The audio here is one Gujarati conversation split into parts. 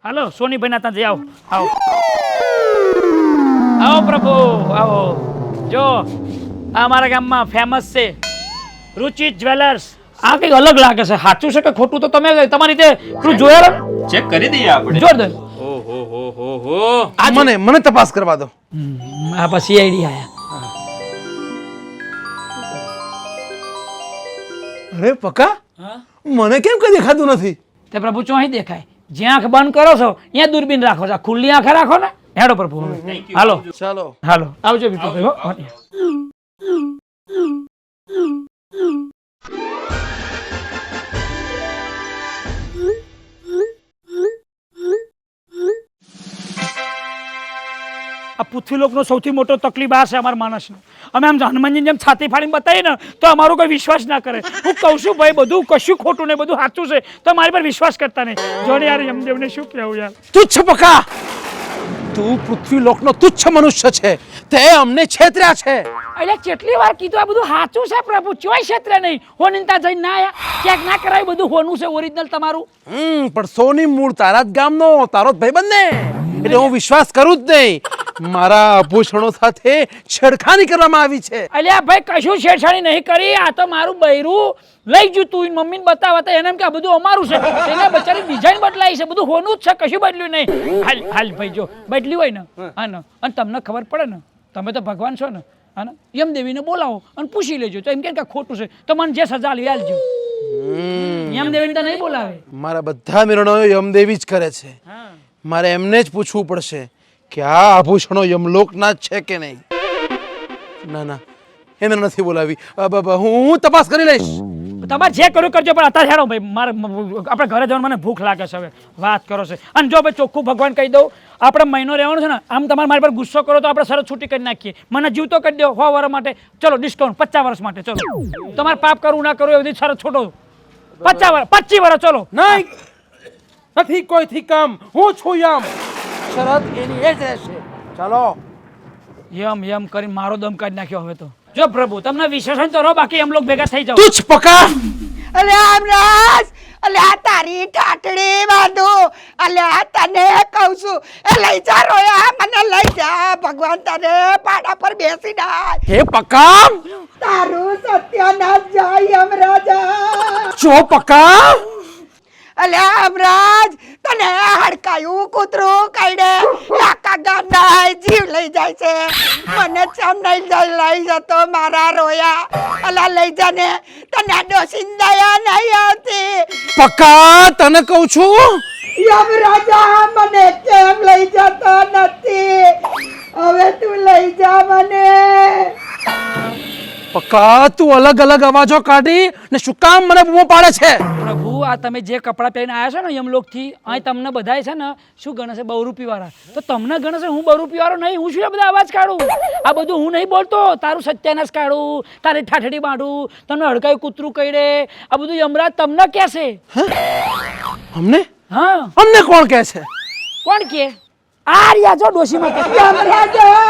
હાલો સોનીભાઈ ના ત્યાં જઈ આવો આવો આવો પ્રભુ આવો જો આ અમારા ગામમાં ફેમસ છે રુચિ જ્વેલર્સ. આ કંઈક અલગ લાગે છે, સાચું છે કે ખોટું તો તમે તમારી રીતે જોયેલો ચેક કરી દઈએ આપણે. જોર દે. મને તપાસ કરવા દો. આ પછી આઈડિયા આયા. અરે પકા મને કેમ કઈ દેખાતું નથી? તે પ્રભુ ચોહી દેખાય. જ્યાં આંખ બંધ કરો છો ત્યાં દૂરબીન રાખો છો, ખુલ્લી આંખે રાખો ને. હેડો પ્રભુ હાલો ચાલો હાલો આવજો વિપુલભાઈ હો. આ પૃથ્વીલોકનો સૌથી મોટો તકલીફ આ છે અમારા માણસનો. અમે આમ હનુમાનજીની જેમ છાતી ફાડીને બતાવીએ ને તો અમારો કોઈ વિશ્વાસ ના કરે. હું કહું છું ભાઈ બધું કશું ખોટું ને બધું સાચું છે તો મારી પર વિશ્વાસ કરતા નહીં. જોડે યાર યમદેવને શું કહેવું યાર. તુચ્છ પકા, તું પૃથ્વીલોકનો તુચ્છ મનુષ્ય છે, તે અમને છેતર્યા છે. એટલે કેટલી વાર કીધું આ બધું સાચું છે પ્રભુ, ચોય ક્ષેત્ર નહીં. હોનીતા જઈને ના આયા ચેક ના કરાય, બધું હોનું છે ઓરિજિનલ તમારું. પણ સોની મૂળ તારા જ ગામનો, તારો જ ભાઈબંધ ને, એટલે હું વિશ્વાસ કરું જ નહીં. મારા આભૂષણો સાથે છેડખાની કરવામાં આવી છે. અલ્યા ભાઈ કશું છેડછાડી નહીં કરી. આ તો મારું બૈરું લઈ ગયું તું મમ્મીને બતાવતા, એને એમ કે આ બધું અમારું છે. એને બચારી ડિઝાઇન બદલાઈ છે, બધું હોનું જ છે, કશું બદલ્યું નહીં. હાલ હાલ ભાઈ જો બદલ્યું હોય ને હા ને અને તમને ખબર પડે ને, તમે તો ભગવાન છો ને, હા ને યમદેવીને બોલાવો અને પૂછી લેજો તો એમ કે ખોટું છે તો મને જે સજા લઈ આલજો. યમદેવીને તો નહીં બોલાવે. મારા બધા નિર્ણયો યમદેવી જ કરે છે. મારે એમને જ પૂછવું પડશે કે આ આભૂષણો યમલોકના જ છે કે નહીં. ના ના, એને નથી બોલાવી. હું તપાસ કરી લઈશ. તમારે જે કર્યું કરજો, પણ અત્યારે હેડો ભાઈ, મારે આપણે ઘરે જવાનું મને ભૂખ લાગે છે. હવે વાત કરો છે અને જો ભાઈ ચોખ્ખું ભગવાન કહી દઉં, આપણે મહિનો રહેવાનો છે ને, આમ તમારે મારી પર ગુસ્સો કરો તો આપણે સરસ છૂટી કરી નાખીએ. મને જીવતો કરી દો 100 વર્ષ માટે, ચલો ડિસ્કાઉન્ટ 50 વર્ષ માટે. ચલો તમારે પાપ કરવું ના કરવું એ બધી સરસ છોટો 25 વર્ષ ચલો. નહીં, નથી કોઈથી કામ, હું છું યમ. શરત એની એ જ રહેશે. ચાલો. યમ યમ કરીને મારો દમ કાઢી નાખ્યો. હવે તો જો પ્રભુ તમને વિશ્વાસ તો રહો, બાકી એમ લોકો ભેગા થઈ જાવ. તુચ્છ પકા, અલે આમરાજ, અલે આ તારી ઠાઠડી બાંધો, અલે આ તને કહું છું એ લઈ જા રોયા, મને લઈ જા. ભગવાન તને પાડા પર બેસી ડાય. હે પકા, તારું સત્યાનાશ જાય અમરાજા. જો પકા, અલે અમરાજ, તને હડકાયું કૂતરું કઈડે આખા ગામના જીવ લઈ જાય છે. મને ચમ નહીં લઈ જતો મારા રોયા. અલા લઈ જાને, તને ડોસિંદાયા નહીં આવતી. પકા તને કહું છું, યમરાજા મને કેમ લઈ જતો નથી? હવે તું લઈ જા મને. પકા તું અલગ અલગ અવાજો કાઢી ને શું કામ મને બૂમો પાડે છે? પ્રભુ આ તમે જે કપડાં પહેરીને આવ્યા છો ને યમલોકથી, અહીં તમને બધાય છે ને શું ગણે છે બહુરૂપી વાળા, તો તમને ગણે છે હું બહુરૂપી વાળો નહીં. હું શું બધા અવાજ કાઢું? આ બધું હું નહીં બોલતો. તારું સત્યાનાશ કાઢું, તારી ઠાઠડી બાંધું, તમને હડકાયું કૂતરું કઈડે, આ બધું યમરાજ તમને કહેશે. અમને? હા અમને કોણ કહે છે? કોણ કે? આ રહ્યા જો ડોશીમાં કે યમરાજા,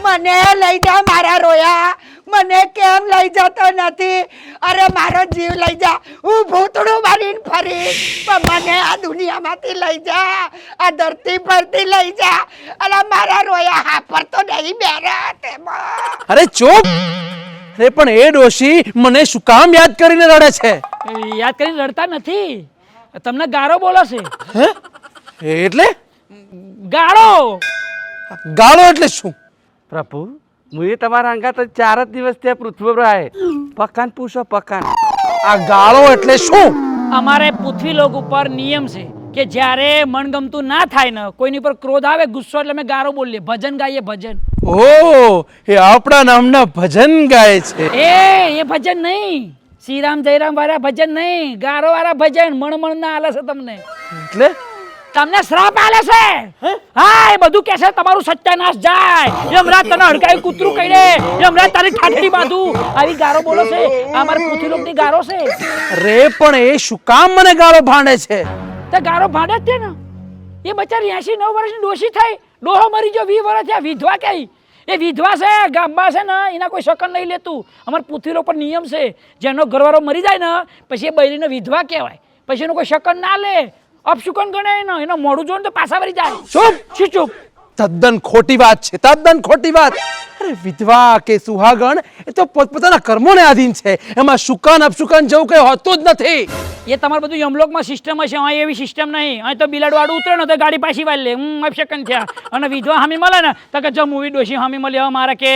મને લઈ જા મારા રોયા. મને કેમ લઈ જતો નથી? અરે મારો જીવ લઈ જા, હું ભૂતડું બનીને ફરી, પણ મને આ દુનિયામાંથી લઈ જા, આ ધરતી પરથી લઈ જા. અરે મારા રોયા હાફર તો નહીં બેરા તેમાં. અરે ચૂપ. અરે પણ એ ડોશી મને શું કામ યાદ કરીને રડે છે? યાદ કરીને રડતા નથી, તમને ગાળો બોલો છે. હે? એટલે ગાળો. ગાળો એટલે શું? પ્રભુ મુએ તમારા અંગા તો 4 જ દિવસ ત્યાં પૃથ્વી પર આયે. પકાન પૂછો પકાન. આ ગાળો એટલે શું? અમારે પૃથ્વીલોક ઉપર નિયમ છે કે જ્યારે મનગમતું ના થાય ને, કોઈની પર ક્રોધ આવે, ગુસ્સો, એટલે અમે ગારો બોલીએ, ભજન ગાઈએ. ભજન. ઓ, એ આપણા નામના ભજન ગાય છે. એ ભજન નહીં, શ્રીરામ જયરામ વાળા ભજન નહીં, ગારો વાળા ભજન. મણ ના આલે છે તમને, એટલે તમને શ્રાપ આલે છે. હા એ બધું કે છે તમારું સત્યાનાશ જાય. યમરાજ તને હડકાયું કૂતરું કઈડે, યમરાજ તારી ઠાઠડી બાંધું, આવી ગારો બોલો છે. અમારે પૃથ્વીલોકની ગારો છે. અરે પણ એ શું કામ મને ગાળો ભાંડે છે? તે ગારો ભાંડે જ છે ને. એ બચારી 89 વર્ષની ડોશી થઈ, ડોહો મરી ગયો 20 વર્ષ થયા. વિધવા કઈ? એ વિધવા છે, ગામમાં છે ને એના કોઈ શકન નહીં લેતું. અમારે પૃથ્વીલોક પર નિયમ છે, જેનો ઘરવાળો મરી જાય ને પછી એ બૈરીને વિધવા કહેવાય, પછી એનો કોઈ શકન ના લે. અપશુકન ગણે ને એનો મોઢું જોઈને તો પાછા વળી જાય. ચૂપ શું ચૂપ? તદ્દન ખોટી વાત છે, તદ્દન ખોટી વાત. અરે વિધવા કે સુહાગણ એ તો પોતપોતાના કર્મોને આધીન છે, એમાં શુકન અપશુકન જેવું કઈ હોતું જ નથી. એ તમારે બધું યમલોકમાં સિસ્ટમ હશે, અહીં એવી સિસ્ટમ નહીં. અહીં તો બિલાડવાળું ઉતરે ને તો ગાડી પાછી વાળી લે, અપશકન થયા. અને વિધવા હામી મળે ને તો કે જો મૂવી ડોશી હામી મળી, હવે મારે કે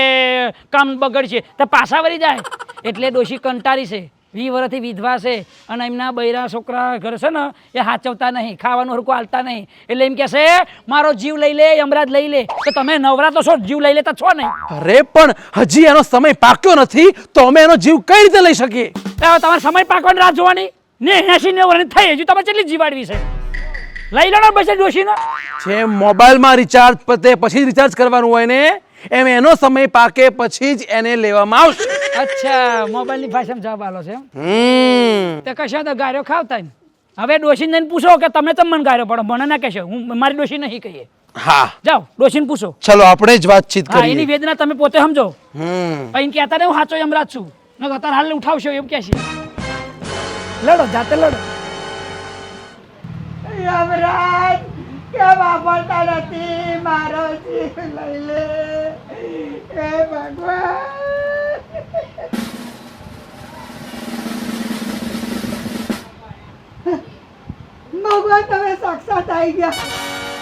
કામ બગડશે તો પાછા વળી જાય. એટલે ડોશી કંટારી છે, 20 વર્ષથી વિધવા છે અને એમના બૈરા છોકરા ઘર છે ને એ હાચવતા નહીં, ખાવાનું હરખું હાલતા નહીં. એટલે એમ કહેશે મારો જીવ લઈ લે, યમરાજ લઈ લે. તો તમે નવરા તો છો, જીવ લઈ લેતા છો નહીં. અરે પણ હજી એનો સમય પાક્યો નથી તો અમે એનો જીવ કઈ રીતે લઈ શકીએ? હવે તમારે સમય પાકવાની રાહ જોવાની ને 80-90 વર્ષની થઈ હજુ તમે કેટલી જીવાડવી છે? લઈ લો ને પછી ડોશીને. જે મોબાઈલમાં રિચાર્જ પતે પછી રિચાર્જ કરવાનું હોય ને એમ એનો સમય પાકે પછી જ એને લેવામાં આવશે. અચ્છા, મોબાઈલની ભાષામાં જવાબ આલો છે એમ? તે કશા તો ગાર્યો ખાવતા ને. હવે ડોશીને જઈને પૂછો કે તમે તમને ગાર્યો પડો, મને ના કહેશો, હું મારી ડોશી નહીં કહીએ. હા, જાઓ ડોશીને પૂછો. ચલો આપણે જ વાતચીત હા, એની કરીએ. વેદના તમે પોતે સમજો. હમ પછી કહેતા ને હું સાચો યમરાજ છું ને અત્યારે હાલ ઉઠાવશો એમ કહે છે. લડો, જાતે લડો. યમરાજ કેમ વાપરતા નથી, મારો જીવ લઈ લે હે ભગવાન. ભગવાન તમે સાક્ષાત આવી ગયા.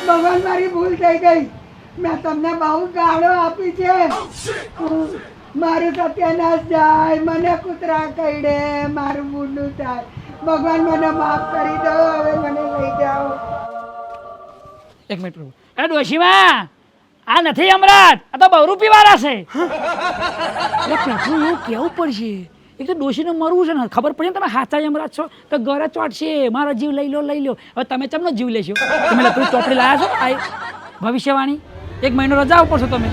ભગવાન મારી ભૂલ થઈ ગઈ, મેં તમને બહુ ગાળો આપી છે. મારું સત્યાનાશ જાય, મને કૂતરા કઈડે, મારું મૂંડું થાય. ભગવાન મને માફ કરી દો, હવે મને લઈ જાઓ. એક મિનિટ પ્રભુ. એ ડોશીમાં આ નથી યમરાજ, આ તો બહુરૂપી વાળા છે. એ પ્રભુ એવું કેવું પડશે. એક તો ડોશીને મરવું છે ને, ખબર પડી ને તમે સાચા યમરાજ છો તો ઘરે ચોટશે, મારો જીવ લઈ લો લઈ લો. હવે તમે ચમનો જીવ લેશો? તમે તું ચોપડી લાયા છો આ ભવિષ્યવાણી? 1 મહિનો રજા ઉપર છો તમે,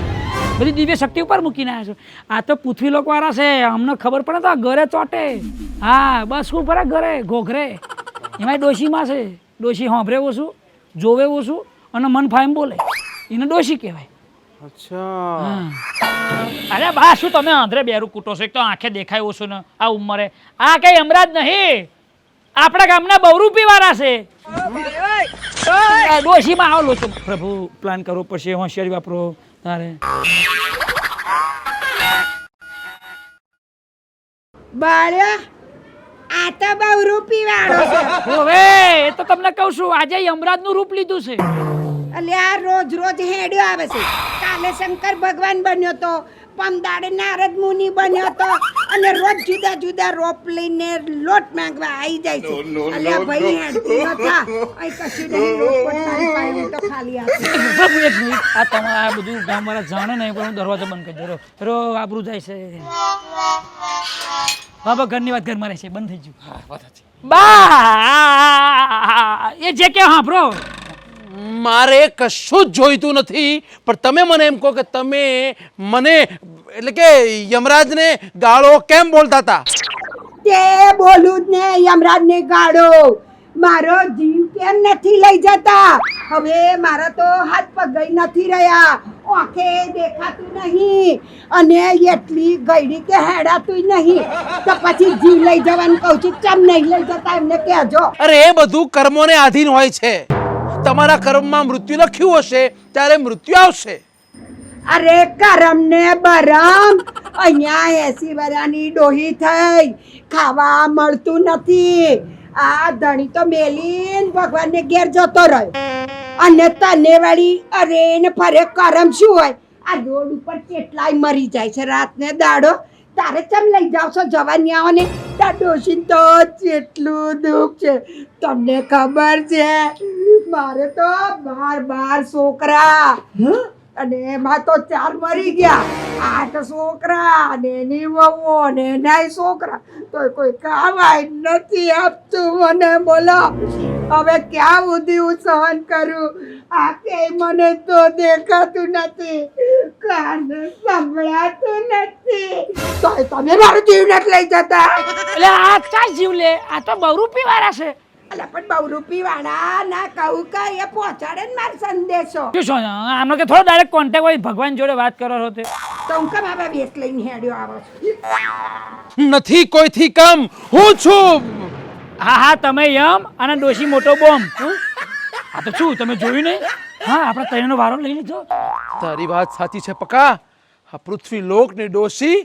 બધી દિવ્ય શક્તિ ઉપર મૂકીને આવ્યા છો. આ તો પૃથ્વીલોક વાળા છે, અમને ખબર પડે તો ઘરે ચોટે. હા બસ શું પડે ઘરે ઘોઘરે. એમાં ડોશીમાં છે, ડોશી સાંભળે ઓછું, જોવે ઓછું અને મન ફાઈમ બોલે, એને ડોશી કહેવાય. અચ્છા, અરે બા શું તમે આંધ્રે બેરું કૂટો છો? એક તો આંખે દેખાય ઓછું ને આ ઉંમરે. આ કઈ યમરાજ નહીં, આપણા ગામના બહુરૂપી વાળા છે. ડોશીમાં આવો લોચો. પ્રભુ પ્લાન કરવો પડશે, હોશિયારી વાપરો તારે. બાળ્યા આ તો બહુ રૂપી વાળો છે. હવે એ તો તમને કહું છું, આજે યમરાજનું રૂપ લીધું છે. એટલે આ રોજ રોજ હેડ્યો આવે છે. કાલે શંકર ભગવાન બન્યો તો, પમદાડે નારદ મુનિ બન્યો તો, અને રોજ જુદા જુદા રોપ લઈને લોટ માંગવા આવી જાય છે. એટલે ભાઈ હેડતી નતા, અહીં કશું નહીં, લોટ પોતાની પાસે હું તો ખાલી આપી. પ્રભુ એક મિનિટ, આ તમે આ બધું ગામવાળા જાણે નહીં પણ હું દરવાજો બંધ કરી દઉં. રો આબરૂ જાય છે. બાબા ઘરની વાત ઘરમાં રહેશે, બંધ થઈ ગયું. બા એ જે કે સાંભળો, મારે કશું જ જોઈતું નથી, પણ તમે મને એમ કહો કે તમે મને એટલે કે યમરાજને ગાળો કેમ બોલતા હતા? તે બોલું જ ને, યમરાજને ગાડો. મારો જીવ કેમ નથી લઈ જતા? હવે મારા તો હાથ પગ નથી રહ્યા, આંખે દેખાતું નહીં, અને એટલી ગયડી કે હેડાતું નહીં. તો પછી જીવ લઈ જવાનું કહું છું, ચમ નહીં લઈ જતા એમને કહેજો. અરે એ બધું કર્મોને આધીન હોય છે. તમારા કર્મમાં મૃત્યુ લખ્યું હશે ત્યારે મૃત્યુ આવશે. અરે કરમ ને બરમ, અહીંયા 80 વર્ષની ડોહી થઈ, ખાવા મળતું નથી. આ ધણી તો મેલીન ભગવાનને ઘેર જતો રહ્યો, અને તને વળી અરે ને ફરે કરમ શું હોય? આ રોડ ઉપર કેટલાય મરી જાય છે રાત ને દાડો. તારે ચમ લઈ જાવ છો જવાની આવો ને? તાર ડોશીને તો જેટલું દુઃખ છે તમને ખબર છે. મારે તો 12 છોકરા, અને એમાં તો 4 મરી ગયા. 8 છોકરા અને એની વહુ અને એના છોકરા, તો કોઈ ખાવાય નથી આપતું મને. બોલો હવે ક્યાં સુધી હું સહન કરું? આ કે મને તો દેખાતું નથી, કાન સંભળાતું નથી, તો તમે મારો જીવ નથી લઈ જતા. એટલે આ ચા જીવ લે, આ તો બહુરૂપી વાળા છે. અલા પણ બહુરૂપી વાળા ના કહું કે એ પહોંચાડે ને મારો સંદેશો. શું છો આમનો કે થોડો ડાયરેક્ટ કોન્ટેક્ટ હોય, ભગવાન જોડે વાત કરો છો તે. તો હું કેમ આવા વેસ લઈને હેડ્યો આવો છો? નથી કોઈથી કમ, હું છું હા હા તમે યમ અને ડોશી મોટો બોમ્બ. આ તો શું તમે જોયું નહીં? હા આપણા ત્રણનો વારો લઈ લીધો. તારી વાત સાચી છે પકા. આ પૃથ્વી લોકની ડોશી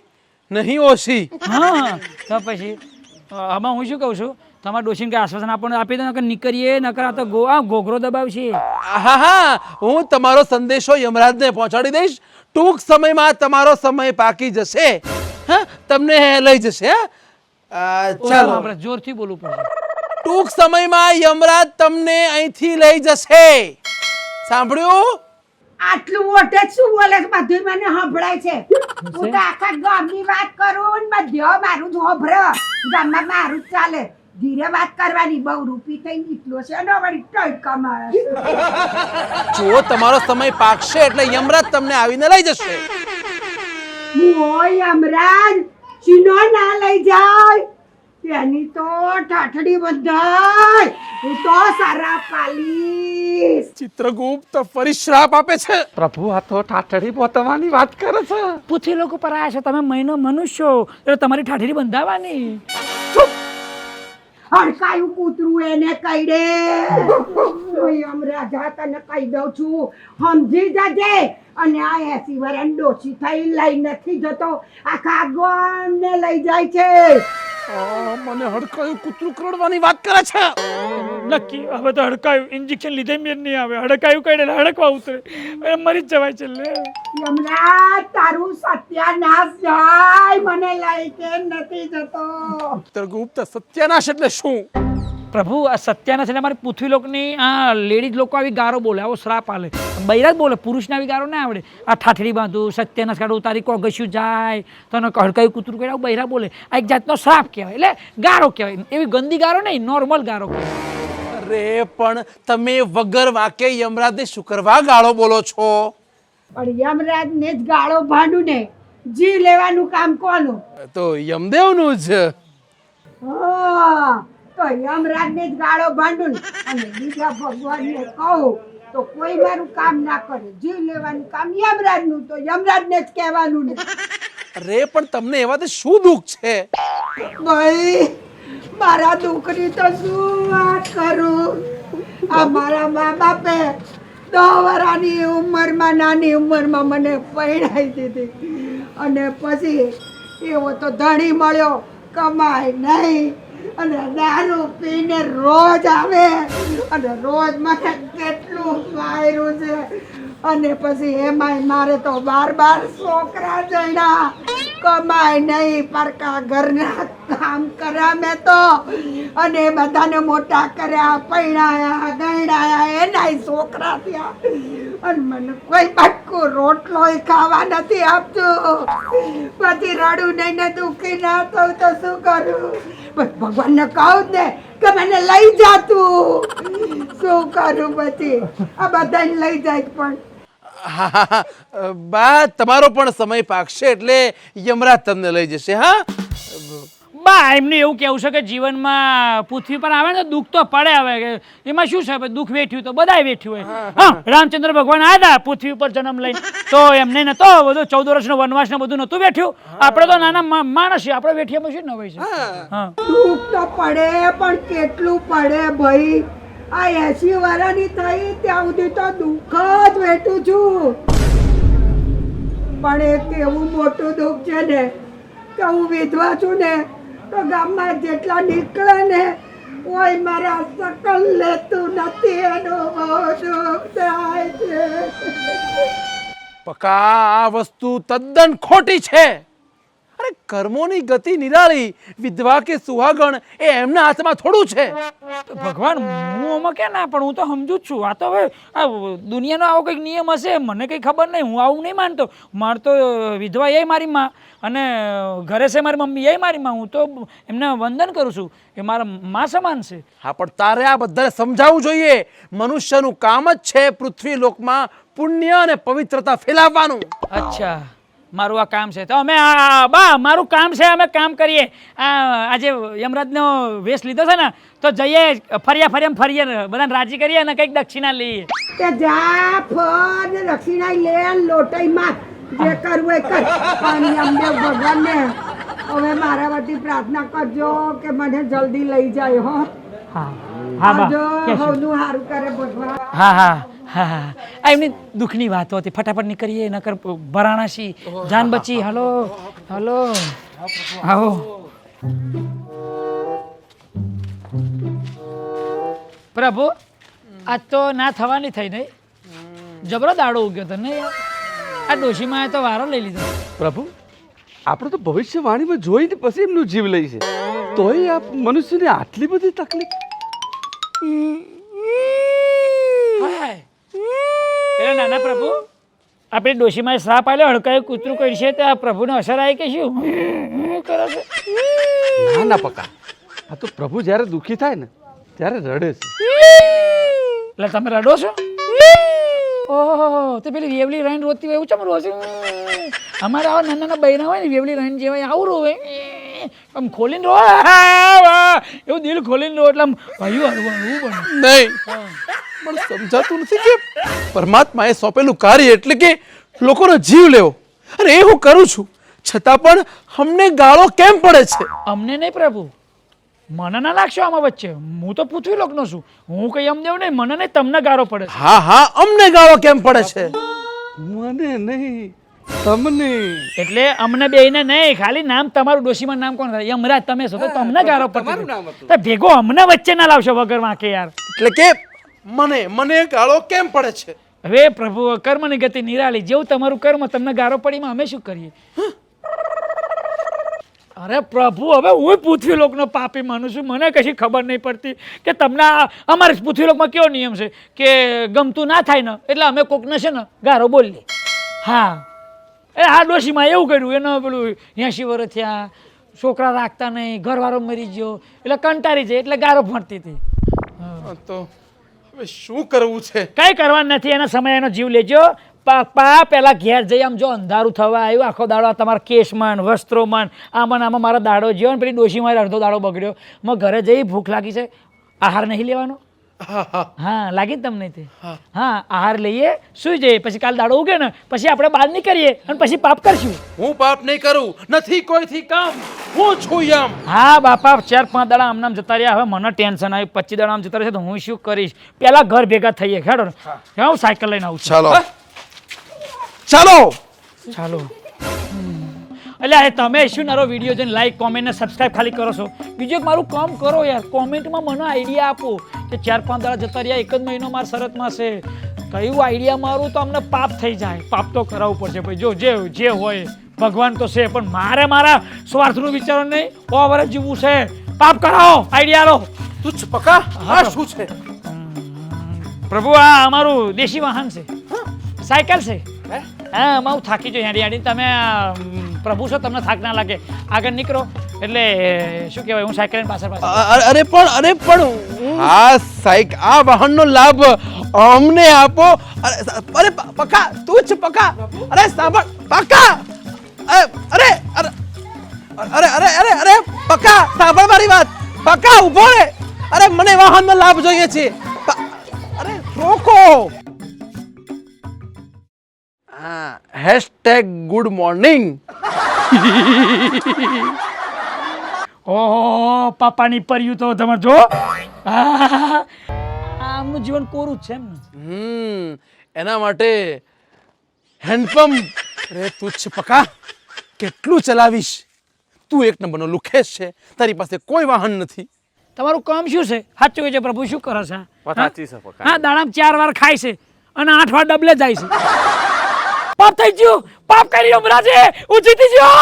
નહીં ઓછી. હા તો પછી આમાં હું શું કહું છું, તમારા ડોશીને કંઈ આશ્વાસન આપણને આપી દો, નકર નીકળીએ, નકર આ તો ઘોઘરો દબાવશે. હા હા હું તમારો સંદેશો યમરાજને પહોંચાડી દઈશ. ટૂંક સમયમાં તમારો સમય પાકી જશે. હા તમને લઈ જશે. ચાલો આપણે જોરથી બોલવું પડશે. ટૂંક સમયમાં યમરાજ તમને અહીંથી લઈ જશે. સાંભળ્યું? આટલું મોટે શું બોલે છે? બધું મને સંભળાય છે. હું તો આખા ગામની વાત કરું ને બધો મારું જ સંભળે. ગામમાં મારું જ ચાલે. ધીરે વાત કરવાની. બહુ રૂપી થઈ નીકળ્યો છે ને વળી ટોયકા મારે. જો તમારો સમય પાકશે એટલે યમરાજ તમને આવીને લઈ જશે. ઓય યમરાજ ચીનો ના લઈ જાય. એની તો ઠાઠડી બંધાય. હું તો સારા પાલીશ. ચિત્રગુપ્ત ફરી શ્રાપ આપે છે. પ્રભુ આ તો ઠાઠડી પોતવાની વાત કરે છે. પૃથ્વી લોકો પર આવ્યા છો તમે, મનુષ્યો, એટલે તમારી ઠાઠરી બંધાવાની. હડકાયું કૂતરું એને કહી દે. યમરાજા તને કહી દઉં છું, સમજી જજે. અને આ 80 વર્ષ ડોશી થઈ લઈ નથી જતો, આખા ગામને લઈ જાય છે. મને હડકાયું કૂતરું કરડવાની વાત કરે છે. નક્કી હવે તો હડકાયું ઇન્જેક્શન લીધે મેર નહીં આવે. હડકાયું કઈ હડકવા ઉતરે એ મરી જ જવાય છેલ્લે. યમરાજ તારું સત્યાનાશ જાય. મને લઈ કે નથી જતો. ચિત્રગુપ્ત સત્યાનાશ એટલે શું? પ્રભુ આ સત્યાનાશ એટલે અમારી પૃથ્વી લોકની આ લેડીઝ લોકો આવી ગારો બોલે, આવો શ્રાપ આલે. બૈરા જ બોલે, પુરુષને આવી ગારો ના આવડે. આ ઠાઠડી બાંધું, સત્યાનાશ કાઢું, તારી કોગસ્યું જાય, તને હડકાયું કૂતરું કર્યા, બૈરા બોલે. આ એક જાતનો શ્રાપ કહેવાય, એટલે ગારો કહેવાય. એવી ગંદી ગારો નહીં, નોર્મલ ગારો કહેવાય. અરે પણ તમે વગર વાકે યમરાજને શું કરવા ગાળો બોલો છો? પણ યમરાજ ને જ ગાળો ભાંડું ને જીવ લેવાનું કામ કોનું? તો યમદેવનું જ. હા તો યમરાજને જ ગાળો ભાંડું ને અને બીજા ભગવાનને કહું તો કોઈ મારું કામ ના કરે. જીવ લેવાનું કામ યમરાજનું, તો યમરાજને જ કહેવાનું ને. અરે પણ તમને એવાથી શું દુઃખ છે? ભાઈ મારા દુઃખની તો શું વાત કરું. આ મારા મા બાપે 10 વર્ષની ઉંમરમાં, નાની ઉંમરમાં મને પરણાવી દીધી. અને પછી એવો તો ધણી મળ્યો, કમાય નહીં અને દારૂ પીને રોજ આવે અને રોજ મને કેટલું માર્યું છે. અને પછી એમાંય મારે તો 12 છોકરા જણા, કમાય નહીં, પરકા ઘરના કામ કર્યા મેં તો. અને બધાને મોટા કર્યા, પૈણાયા, ગણાયા, એનાય છોકરા થયા. અને મને કોઈ બટકું રોટલો ખાવા નથી આપતું. પછી રડું નહીં ને દુઃખી ના થયું તો શું કરું? ભગવાનને કહું ને કે મને લઈ જાતું. શું કરું પછી? આ બધાને લઈ જાય પણ બા તમારો પણ સમય પાકશે એટલે યમરાજ તમને લઈ જશે. હા બા એમને એવું કેવું છે કે જીવનમાં પૃથ્વી પર આવે ને દુઃખ તો પડે. હવે એમાં શું છે, દુઃખ વેઠ્યું તો બધાય વેઠ્યું હોય. હા રામચંદ્ર ભગવાન આવ્યા પૃથ્વી ઉપર જન્મ લઈને, તો એમને નતો બધું 14 વર્ષનો વનવાસ ને બધું નતું વેઠ્યું. આપણે તો નાના માણસ છીએ, આપણે વેઠીએ શું ન હોય છે. હા દુઃખ તો પડે પણ કેટલું પડે ભાઈ. આ 80 વર્ષની થઈ ત્યાં સુધી તો દુઃખ જ વેઠું છું. પણ એક એવું મોટું દુઃખ છે ને કે હું વિધવા છું ને, તો ગામમાં જેટલા નીકળે ને કોઈ મારા શકલ લેતું નથી. એનું બહુ દુઃખ થાય છે. પકા આ વસ્તુ તદ્દન ખોટી છે. અરે કર્મોની ગતિ નિરાળી, વિધવા કે સુહાગણ એ એમના હાથમાં થોડું છે. ભગવાન હું આમાં કે ના, પણ હું તો સમજુ જ છું. આ તો હવે આ દુનિયાનો આવો કંઈક નિયમ હશે, મને કંઈ ખબર નહીં. હું આવું નહીં માનતો. મારે તો વિધવા એ મારી માં અને ઘરે છે મારી મમ્મી એ મારી માં. હું તો એમને વંદન કરું છું, એ મારા માં સમાન છે. હા પણ તારે આ બધાને સમજાવવું જોઈએ. મનુષ્યનું કામ જ છે પૃથ્વી લોકમાં પુણ્ય અને પવિત્રતા ફેલાવવાનું. અચ્છા મારું આ કામ છે, તો અમે બા મારું કામ છે, અમે કામ કરીએ. આજે યમરાજનો વેશ લીધો છે ને, તો જઈએ ફરીએ બધાને રાજી કરીએ અને કંઈક દક્ષિણા લઈએ. તે જા ફર દક્ષિણા લે, લોટઈ માં જે કરવું એ કર. પણ યમદેવ ભગવાનને હવે મારા વતી પ્રાર્થના કરજો કે મને જલ્દી લઈ જાય હો હા હા બા જો કહેશું. હવનું સારું કરે ભગવાન હા હા હા હા આ એમની દુઃખની વાતો હતી ફટાફટ નીકળીએ નકર ભરાણાશી જાન બચી હલો હલો આવો પ્રભુ આજ તો ના થવાની થઈ નહીં જબરો દાડો ઉગ્યો તો નહીં આ ડોશીમાં તો વારો લઈ લીધો પ્રભુ આપણે તો ભવિષ્યવાણીમાં જોઈને પછી એમનું જીવ લઈ છે તોય આ મનુષ્યને આટલી બધી તકલીફ હાય. પેલા નાના પ્રભુ આપણે ડોશીમાં શ્રાપ આલ્યો હડકાયું કૂતરું કરશે તો આ પ્રભુને અસર આવી કે શું કરે છે ના ના પકા આ તો પ્રભુ જ્યારે દુઃખી થાય ને ત્યારે રડે છે એટલે તમે રડો છો ઓહો તે પેલી વેવલી રહીને રોતી હોય એવું ચમ રો છે અમારા આવા નાના નાના બૈરા હોય ને વેવલી રહીને જેવા આવું રોવે આમ ખોલીને રો એવું દિલ ખોલીને રો એટલે આમ ભાઈઓ હળવું બને નહીં પણ સમજાતું નથી કે પરમાત્માએ સોંપેલું કાર્ય એટલે કે લોકોનો જીવ લેવો અને એ હું કરું છું છતાં પણ અમને ગાળો કેમ પડે છે? અમને નહીં પ્રભુ મને ના લાગશો આમાં વચ્ચે હું તો પૃથ્વી લોકનો છું હું કઈ એમ દેવ નહીં મને નહીં તમને ગારો પડે છે. હા હા અમને ગાળો કેમ પડે છે? મને નહીં તમને એટલે અમને બેયને નહીં ખાલી નામ તમારું ડોશીમાં નામ કોણ થાય યમરાજ તમે છો તો તમને ગારો તમારું નામ પડે તો ભેગો અમને વચ્ચે ના લાવશો વગર વાંકે યાર એટલે કે મને ગાળો કેમ પડે છે? હવે પ્રભુ કર્મની ગતિ નિરાળી જેવું તમારું કર્મ તમને ગારો પડીમાં અમે શું કરીએ અરે પ્રભુ હવે હું પૃથ્વી લોકનો પાપી માનું છું મને કશી ખબર નહીં પડતી કે તમને અમારે પૃથ્વી લોકમાં કેવો નિયમ છે કે ગમતું ના થાય ને એટલે અમે કોકને છે ને ગારો બોલીએ હા એ આ ડોશીમાં એવું કર્યું એને પેલું 80 વર્ષ થયા છોકરા રાખતા નહીં ઘરવાળો મરી ગયો એટલે કંટાળી જાય એટલે ગારો ભણતી હતી તો હવે શું કરવું છે? કઈ કરવાનું નથી એના સમય એનો જીવ લેજો પા પેલા ઘેર જઈ આમ જો અંધારું થવા આવ્યું આખો દાડો તમારા કેસમાં વસ્ત્રોમાં આમાં આમાં મારો દાડો જ્યો ને પેલી ડોશી મારે અડધો દાડો બગડ્યો મેં ઘરે જઈ ભૂખ લાગી છે આહાર નહીં લેવાનો હા લાગી ને તમને તે હા આહાર લઈએ સુઈ જઈએ પછી કાલ દાડો ઉગે ને પછી આપણે બહાર નીકળીએ અને પછી પાપ કરશું હું પાપ નહીં કરું નથી કોઈથી કામ હું છું યમ. હા બાપા 4-5 દાડા આમનામ જતા રહ્યા હવે મને ટેન્શન આવ્યું 25 દાડા આમ જતા રહેશે તો હું શું કરીશ પેલા ઘર ભેગા થઈએ ખેડો હું સાયકલ લઈને આવું છું ચાલો ચાલો ચાલો એટલે તમે શું નારો વિડીયો જોઈને લાઈક કોમેન્ટ ને સબસ્ક્રાઇબ ખાલી કરો છો બીજું એક મારું કામ કરો યાર કોમેન્ટમાં મને આઈડિયા આપો કે 4-5 દાડા જતા રહ્યા એક જ મહિનો મારા શરતમાં છે કયું આઈડિયા મારું તો અમને પાપ થઈ જાય પાપ તો કરાવવું પડશે ભાઈ જો જે હોય ભગવાન તો છે પણ મારે મારા સ્વાર્થનું વિચારો નહીં ઓવર જીવવું છે પાપ કરાવો આઈડિયા લો તુચ્છ પકા આ શું છે? પ્રભુ આ અમારું દેશી વાહન છે સાયકલ છે હા હું થાકી જો હેડી હેડી તમે પ્રભુ છો તમને થાક ના લાગે આગળ નીકળો એટલે શું કહેવાય હું સાયકલ લઈને પાછળ અરે પણ આ વાહનનો લાભ અમને આપો. અરે પકા તુચ્છ પકા અરે સાંભળ પકા અરે અરે અરે અરે અરે અરે પકા સાંભળ મારી વાત પકા ઊભો રે અરે મને વાહનનો લાભ જોઈએ છે અરે રોકો #ગુડ મોર્નિંગ ઓહો પાપાની पर्યું તો તમે જો આમનું જીવન કોરું જ છે એમ ને એના માટે હેન્ડપંપ રે તુચ્છ પકા કેટલું ચલાવીશ તું એક નંબરનો લુખેશ છે તારી પાસે કોઈ વાહન નથી તમારું કામ શું છે સાચું કહે છે પ્રભુ શું કરે છે સાચી છે પકા હા દાડામાં 4 વાર ખાય છે અને 8 વાર ડબલે જાય છે પાપ થઈ ગયું પાપ કરી હમણાં છે હું જીતી ગયો